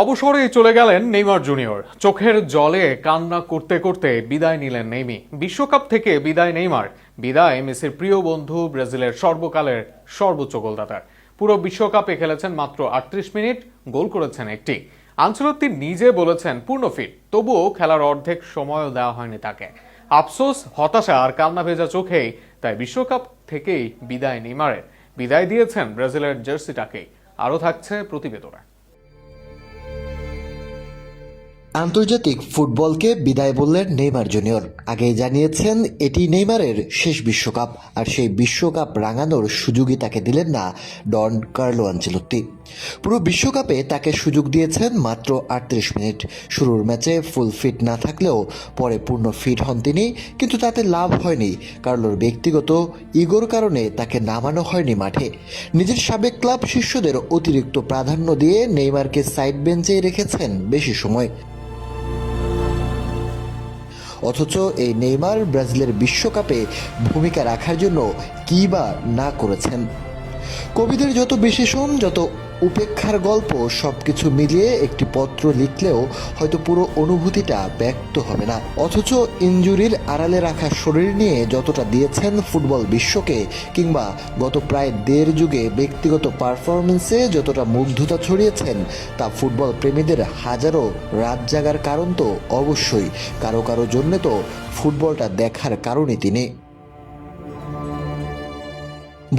অবসরে চলে গেলেন নেইমার জুনিয়র। চোখের জলে কান্না করতে করতে বিদায় নিলেন নেইমি। বিশ্বকাপ থেকে বিদায় নেইমার, বিদায় মেসির প্রিয় বন্ধু ব্রাজিলের সর্বকালের সর্বোচ্চ গোলদাতার। পুরো বিশ্বকাপে খেলেছেন মাত্র ৩৮ মিনিট, গোল করেছেন একটি। আনচেলত্তি নিজে বলেছেন পূর্ণ ফিট, তবুও খেলার অর্ধেক সময়ও দেওয়া হয়নি তাকে। আফসোস, হতাশা আর কান্না ভেজা চোখেই তাই বিশ্বকাপ থেকেই বিদায় নেইমারের। বিদায় দিয়েছেন ব্রাজিলের জার্সিটাকেই। আরও থাকছে প্রতিবেদনে। আন্তর্জাতিক ফুটবলকে বিদায় বললেন নেইমার জুনিয়র। আগেই জানিয়েছেন এটি নেইমারের শেষ বিশ্বকাপ, আর সেই বিশ্বকাপ রাঙানোর সুযোগই তাকে দিলেন না ডন কার্লো আনচেলত্তি। পুরো বিশ্বকাপে তাকে সুযোগ দিয়েছেন মাত্র ৩৮ মিনিট। শুরুর ম্যাচে ফুল ফিট না থাকলেও পরে পূর্ণ ফিট হন তিনি, কিন্তু তাতে লাভ হয়নি। কার্লোর ব্যক্তিগত ইগোর কারণে তাকে নামানো হয়নি মাঠে। নিজের সাবেক ক্লাব শিষ্যদের অতিরিক্ত প্রাধান্য দিয়ে নেইমারকে সাইড বেঞ্চেই রেখেছেন বেশি সময়। অথচ এই নেইমার ব্রাজিলের বিশ্বকাপে ভূমিকা রাখার জন্য কী বা না করেছেন। কবিদের যত বিশেষণ, যত উপেক্ষার গল্প, সবকিছু মিলিয়ে একটি পত্র লিখলেও হয়তো পুরো অনুভূতিটা ব্যক্ত হবে না। অথচ ইনজুরির আড়ালে রাখা শরীর নিয়ে যতটা দিয়েছেন ফুটবল বিশ্বকে, কিংবা গত প্রায় দেড় যুগে ব্যক্তিগত পারফরমেন্সে যতটা মুগ্ধতা ছড়িয়েছেন, তা ফুটবল প্রেমীদের হাজারো রাত জাগার কারণ তো অবশ্যই। কারো কারো জন্য তো ফুটবলটা দেখার কারণই তিনি।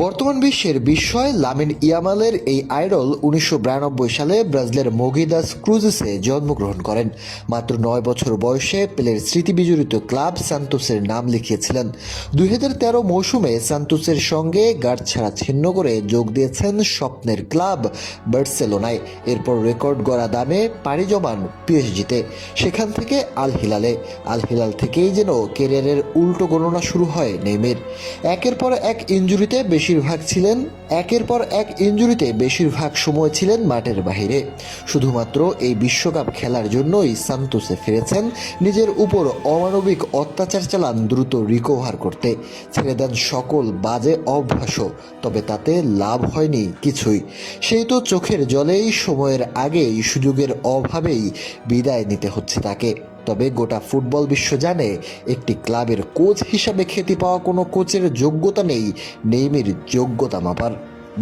বর্তমান বিশ্বের বিস্ময় লামিন ইয়ামালের এই আইডল ১৯৯২ সালে ব্রাজিলের মোগিদাস ক্রুজেসে জন্মগ্রহণ করেন। মাত্র ৯ বছর বয়সে পেলের স্মৃতিবিজড়িত ক্লাব সান্তোসের নাম লিখিয়েছিলেন। ২০১৩ মৌসুমে সান্তোসের সঙ্গে গাঁটছড়া ছিন্ন করে যোগ দিয়েছেন স্বপ্নের ক্লাব বার্সেলোনায়। এরপর রেকর্ড গড়া দামে পাড়ি জমান পিএসজিতে, সেখান থেকে আল হিলাল থেকেই যেন ক্যারিয়ারের উল্টো গণনা শুরু হয় নেইমারের। একের পর এক ইনজুরিতে বেশিরভাগ সময় ছিলেন মাঠের বাইরে। শুধুমাত্র এই বিশ্বকাপ খেলার জন্যই সান্তোসে ফিরেছেন। নিজের উপর অমানবিক অত্যাচার চালান দ্রুত রিকভার করতে, ছেড়ে দেন সকল বাজে অভ্যাসও, তবে তাতে লাভ হয়নি কিছুই। সেই তো চোখের জলেই সময়ের আগেই, সুযোগের অভাবেই বিদায় নিতে হচ্ছে তাকে। তবে গোটা ফুটবল বিশ্ব জানে, একটি ক্লাবের কোচ হিসাবে খ্যাতি পাওয়া কোনো কোচের যোগ্যতা নেই নেইমারের যোগ্যতা মাপার।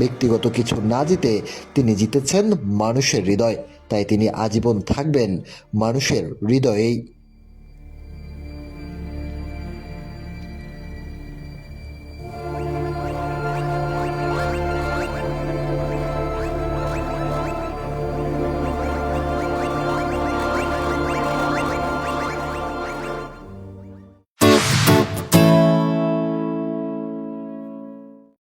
ব্যক্তিগত কিছু না জিতে তিনি জিতেছেন মানুষের হৃদয়, তাই তিনি আজীবন থাকবেন মানুষের হৃদয়েই।